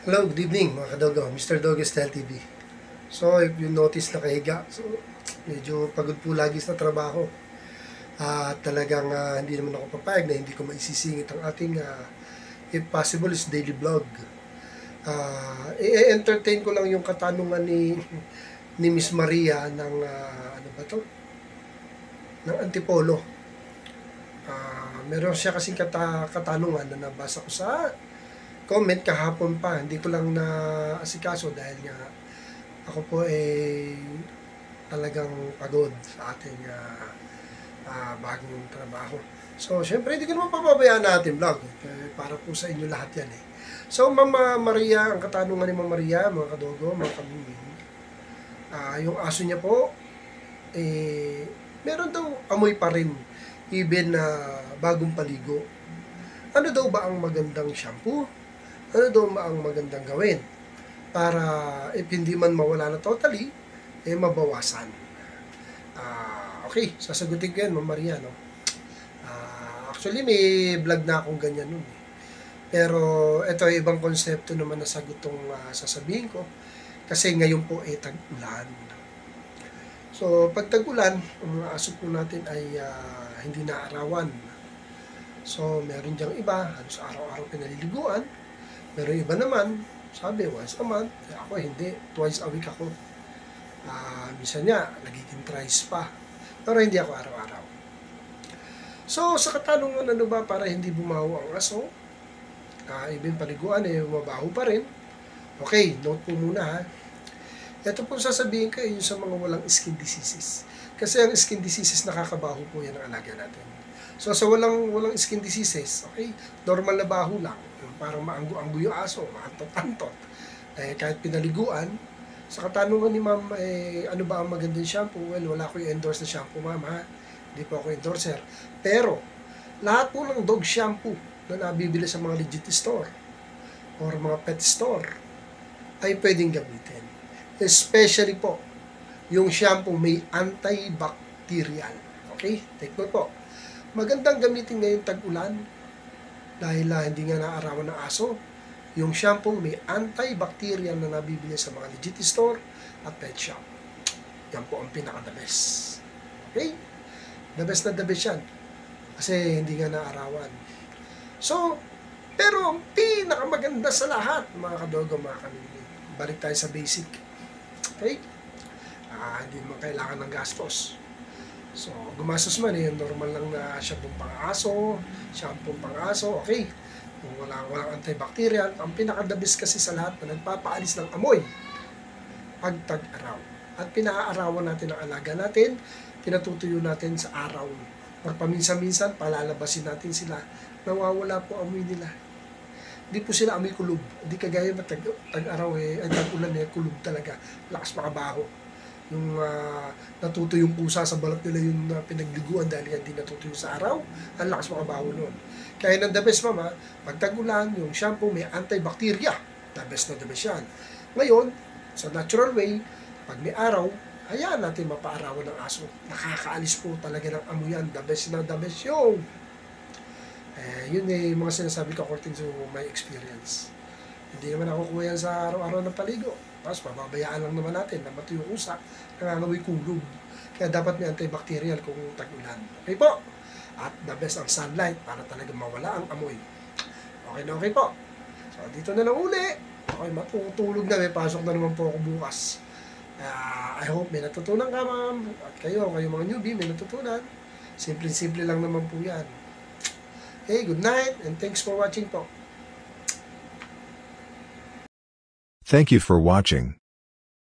Hello, good evening mga kadogo, Mr. Dogo Style TV. So, if you notice nakahiga, so medyo pagod po lagi sa trabaho. At talagang hindi naman ako papayag na hindi ko maisisingit ang ating, if possible, is daily vlog. I-entertain ko lang yung katanungan ni Miss Maria ng, ano ba to? Ng Antipolo. Meron siya kasing katanungan na nabasa ko sa comment kahapon pa, hindi ko lang na asikaso dahil nga ako po talagang pagod sa ating bagong trabaho. So, syempre, hindi ko naman papabayaan natin vlog. Para po sa inyo lahat yan eh. So, Mama Maria, ang katanungan ni Mama Maria, mga kadogo, mga kabingin, yung aso niya po, meron daw amoy pa rin, even na bagong paligo. Ano daw ba ang magandang shampoo? Ano daw ba ang magandang gawin para if hindi man mawala na totally, mabawasan? Okay, sasagutin ko yan, Ma'am Maria, no? Actually, may vlog na akong ganyan nun. Pero ito ay ibang konsepto naman na sagot tong sasabihin ko. Kasi ngayon po ay tag-ulan. So, pag tag-ulan, ang mga aso po natin ay hindi naarawan. So, meron diyang iba, halos araw-araw pinaliliguan. Meron iba naman, sabi, once a month. Ako hindi, twice a week ako. Minsan nga, nagiging thrice pa. Pero hindi ako araw-araw. So, sa katanungan ano ba para hindi bumaho ang aso, even paliguan, mabaho pa rin. Okay, note po muna ha. Ito po sasabihin ko yung sa mga walang skin diseases. Kasi ang skin diseases nakakabaho po yan ang alaga natin. So sa walang skin diseases, okay, normal na baho lang. Parang maanggo-anggo yung aso, maantot-antot. Kahit pinaliguan, sa katanungan ni ma'am, ano ba ang magandang shampoo? Well, wala ko i-endorse na shampoo, ma'am, ha? Hindi po ako endorser. Pero, lahat po ng dog shampoo na nabibili sa mga legit store or mga pet store ay pwedeng gamitin. Especially po, yung shampoo may antibacterial. Okay? Take note po. Magandang gamitin ngayong tag-ulan dahil hindi nga naarawan ng aso. Yung shampoo may antibacterial na nabibili sa mga legit store at pet shop. Yan po ang pinaka-the best. Okay? The best na the best yan. Kasi hindi nga naarawan. So, pero ang pinakamaganda sa lahat, mga kadogo, mga kanini, balik tayo sa basic. Okay? Hindi mo kailangan ng gastos. So, gumastos man normal lang na shampoo pang-aso, okay. Kung walang antibacterial, ang pinaka-the best kasi sa lahat na nagpapaalis ng amoy, pag tag-araw. At pinaaarawan natin ang alaga natin, pinatutuyo natin sa araw. Or paminsan-minsan, palalabasin natin sila, nawawala po amoy nila. Hindi po sila amoy kulub. Hindi kagaya ba tag-araw tag-ulan kulub talaga. Lakas makabaho. Yung natutuyo yung pusa sa balat nila yung pinagliguan dahil hindi natutuyo sa araw, ang lakas makabaho nun. Kaya ng the best, mama, pag tag-ulan, yung shampoo may antibacteria. The best na the best yan. Ngayon, sa natural way, pag may araw, hayaan natin mapaarawan ng aso. Nakakaalis po talaga ng amoyan. The best na the best yung. Yun mga sinasabi ko according to my experience. Hindi naman ako kuha yan sa araw-araw ng paligo. Tapos mababayaan lang naman natin na matuyo kusa, nangangamoy kulog. Kaya dapat may antibacterial kung tag-ulan. Okay po? At the best ang sunlight para talaga mawala ang amoy. Okay na okay po. So dito na lang uli. Okay, matutulog na. May pasok na naman po ako bukas. I hope may natutunan ka, ma'am. At kayo mga newbie, may natutunan. Simple-simple lang naman po yan. Hey, good night and thanks for watching po. Thank you for watching.